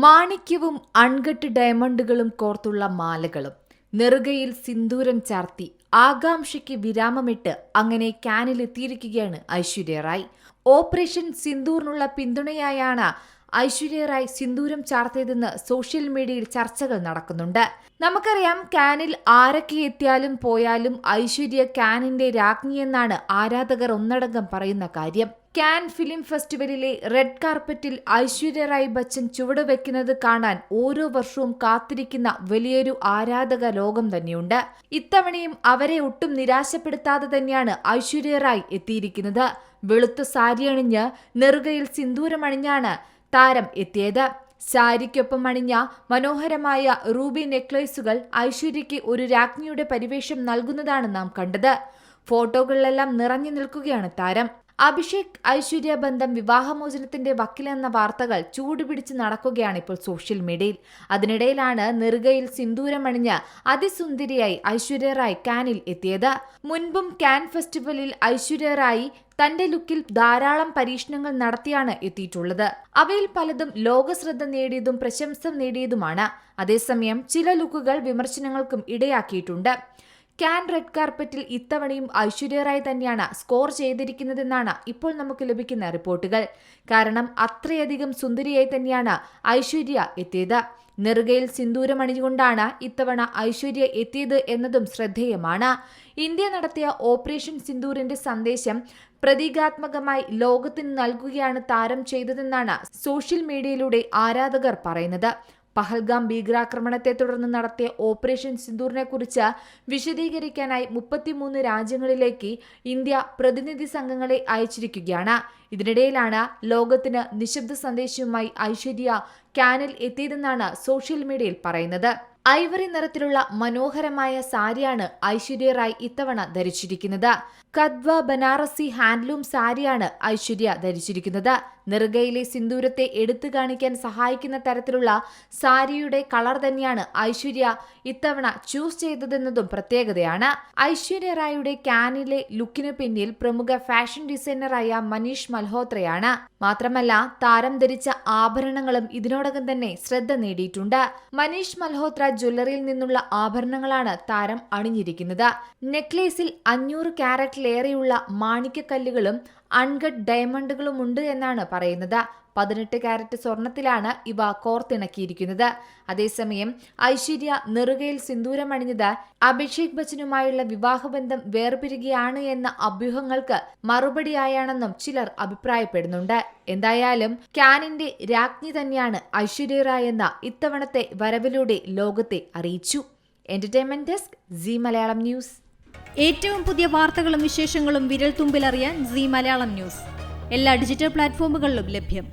മാണിക്യവും uncut ഡയമണ്ടുകളും കോർത്തുള്ള മാലകളും നെറുകയിൽ സിന്ദൂരം ചാർത്തി ആകാംക്ഷയ്ക്ക് വിരാമമിട്ട് അങ്ങനെ കാനിലെത്തിയിരിക്കുകയാണ് ഐശ്വര്യ റായ്. ഓപ്പറേഷൻ സിന്ദൂറിനുള്ള പിന്തുണയായാണ് ഐശ്വര്യ റായ് സിന്ദൂരം ചാർത്തിയതെന്ന് സോഷ്യൽ മീഡിയയിൽ ചർച്ചകൾ നടക്കുന്നുണ്ട്. നമുക്കറിയാം, കാനിൽ ആരൊക്കെ എത്തിയാലും പോയാലും ഐശ്വര്യ കാനിന്റെ രാജ്ഞിയെന്നാണ് ആരാധകർ ഒന്നടങ്കം പറയുന്ന കാര്യം. കാൻ ഫിലിം ഫെസ്റ്റിവലിലെ റെഡ് കാർപ്പറ്റിൽ ഐശ്വര്യ റായ് ബച്ചൻ ചുവടുവെക്കുന്നത് കാണാൻ ഓരോ വർഷവും കാത്തിരിക്കുന്ന വലിയൊരു ആരാധക ലോകം തന്നെയുണ്ട്. ഇത്തവണയും അവരെ ഒട്ടും നിരാശപ്പെടുത്താതെ തന്നെയാണ് ഐശ്വര്യ റായ് എത്തിയിരിക്കുന്നത്. വെളുത്ത സാരി അണിഞ്ഞ് നെറുകയിൽ സിന്ദൂരമണിഞ്ഞാണ് താരം എത്തിയത്. സാരിക്കൊപ്പം അണിഞ്ഞ മനോഹരമായ റൂബി നെക്ലേസുകൾ ഐശ്വര്യയ്ക്ക് ഒരു രാജ്ഞിയുടെ പരിവേഷം നൽകുന്നതാണ് നാം കണ്ടത്. ഫോട്ടോകളിലെല്ലാം നിറഞ്ഞു നിൽക്കുകയാണ് താരം. അഭിഷേക് ഐശ്വര്യ ബന്ധം വിവാഹമോചനത്തിന്റെ വക്കിലെന്ന വാർത്തകൾ ചൂടുപിടിച്ച് നടക്കുകയാണ് ഇപ്പോൾ സോഷ്യൽ മീഡിയയിൽ. അതിനിടയിലാണ് നെറുകയിൽ സിന്ദൂരമണിഞ്ഞ് അതിസുന്ദരിയായി ഐശ്വര്യ റായ് കാനിൽ എത്തിയത്. മുൻപും കാൻ ഫെസ്റ്റിവലിൽ ഐശ്വര്യ റായ് തന്റെ ലുക്കിൽ ധാരാളം പരീക്ഷണങ്ങൾ നടത്തിയാണ് എത്തിയിട്ടുള്ളത്. അവയിൽ പലതും ലോകശ്രദ്ധ നേടിയതും പ്രശംസ നേടിയതുമാണ്. അതേസമയം ചില ലുക്കുകൾ വിമർശനങ്ങൾക്കും ഇടയാക്കിയിട്ടുണ്ട്. കാൻ റെഡ് കാർപ്പറ്റിൽ ഇത്തവണയും ഐശ്വര്യ റായ് തന്നെയാണ് സ്കോർ ചെയ്തിരിക്കുന്നതെന്നാണ് ഇപ്പോൾ നമുക്ക് ലഭിക്കുന്ന റിപ്പോർട്ടുകൾ. കാരണം അത്രയധികം സുന്ദരിയായി തന്നെയാണ് ഐശ്വര്യ എത്തിയത്. നെറുകയിൽ സിന്ദൂരമണിഞ്ഞുകൊണ്ടാണ് ഇത്തവണ ഐശ്വര്യ എത്തിയത് എന്നതും ശ്രദ്ധേയമാണ്. ഇന്ത്യ നടത്തിയ ഓപ്പറേഷൻ സിന്ദൂറിന്റെ സന്ദേശം പ്രതീകാത്മകമായി ലോകത്തിന് നൽകുകയാണ് താരം ചെയ്തതെന്നാണ് സോഷ്യൽ മീഡിയയിലൂടെ ആരാധകർ പറയുന്നത്. പഹൽഗാം ഭീകരാക്രമണത്തെ തുടർന്ന് നടത്തിയ ഓപ്പറേഷൻ സിന്ദൂറിനെക്കുറിച്ച് വിശദീകരിക്കാനായി 33 രാജ്യങ്ങളിലേക്ക് ഇന്ത്യ പ്രതിനിധി സംഘങ്ങളെ അയച്ചിരിക്കുകയാണ്. ഇതിനിടയിലാണ് ലോകത്തിന് നിശബ്ദ സന്ദേശവുമായി ഐശ്വര്യ കാനിൽ എത്തിയതെന്നാണ് സോഷ്യൽ മീഡിയയിൽ പറയുന്നത്. ഐവറി നിറത്തിലുള്ള മനോഹരമായ സാരിയാണ് ഐശ്വര്യ റായ് ഇത്തവണ ധരിച്ചിരിക്കുന്നത്. കദ്വ ബനാറസി ഹാൻഡ്ലൂം സാരിയാണ് ഐശ്വര്യ ധരിച്ചിരിക്കുന്നത്. നെറുകയിലെ സിന്ദൂരത്തെ എടുത്തു കാണിക്കാൻ സഹായിക്കുന്ന തരത്തിലുള്ള സാരിയുടെ കളർ തന്നെയാണ് ഐശ്വര്യ ഇത്തവണ ചൂസ് ചെയ്തതെന്നതും പ്രത്യേകതയാണ്. ഐശ്വര്യ റായിയുടെ കാനിലെ ലുക്കിന് പിന്നിൽ പ്രമുഖ ഫാഷൻ ഡിസൈനറായ മനീഷ് മൽഹോത്രയാണ്. മാത്രമല്ല, താരം ധരിച്ച ആഭരണങ്ങളും ഇതിനോടകം തന്നെ ശ്രദ്ധ നേടിയിട്ടുണ്ട്. മനീഷ് മൽഹോത്ര ജ്വല്ലറിയിൽ നിന്നുള്ള ആഭരണങ്ങളാണ് താരം അണിഞ്ഞിരിക്കുന്നത്. നെക്ലേസിൽ 500 ക്യാരറ്റിലേറെയുള്ള മാണിക്യക്കല്ലുകളും അൺകട്ട് ഡയമണ്ടുകളും ഉണ്ട് എന്നാണ് പറയുന്നത്. 18 ക്യാരറ്റ് സ്വർണത്തിലാണ് ഇവ കോർത്തിണക്കിയിരിക്കുന്നത്. അതേസമയം ഐശ്വര്യ നെറുകയിൽ സിന്ദൂരമണിഞ്ഞത് അഭിഷേക് ബച്ചനുമായുള്ള വിവാഹബന്ധം വേർപിരികയാണ് എന്ന അഭ്യൂഹങ്ങൾക്ക് മറുപടിയായാണെന്നും ചിലർ അഭിപ്രായപ്പെടുന്നുണ്ട്. എന്തായാലും കാനിന്റെ രാജ്ഞി തന്നെയാണ് ഐശ്വര്യ റായ് എന്ന ഇത്തവണത്തെ വരവിലൂടെ ലോകത്തെ അറിയിച്ചു. Entertainment desk, Zee Malayalam news. ഏറ്റവും പുതിയ വാർത്തകളും വിശേഷങ്ങളും വിരൽ തുമ്പിലറിയാൻ സീ മലയാളം ന്യൂസ് എല്ലാ ഡിജിറ്റൽ പ്ലാറ്റ്ഫോമുകളിലും ലഭ്യം.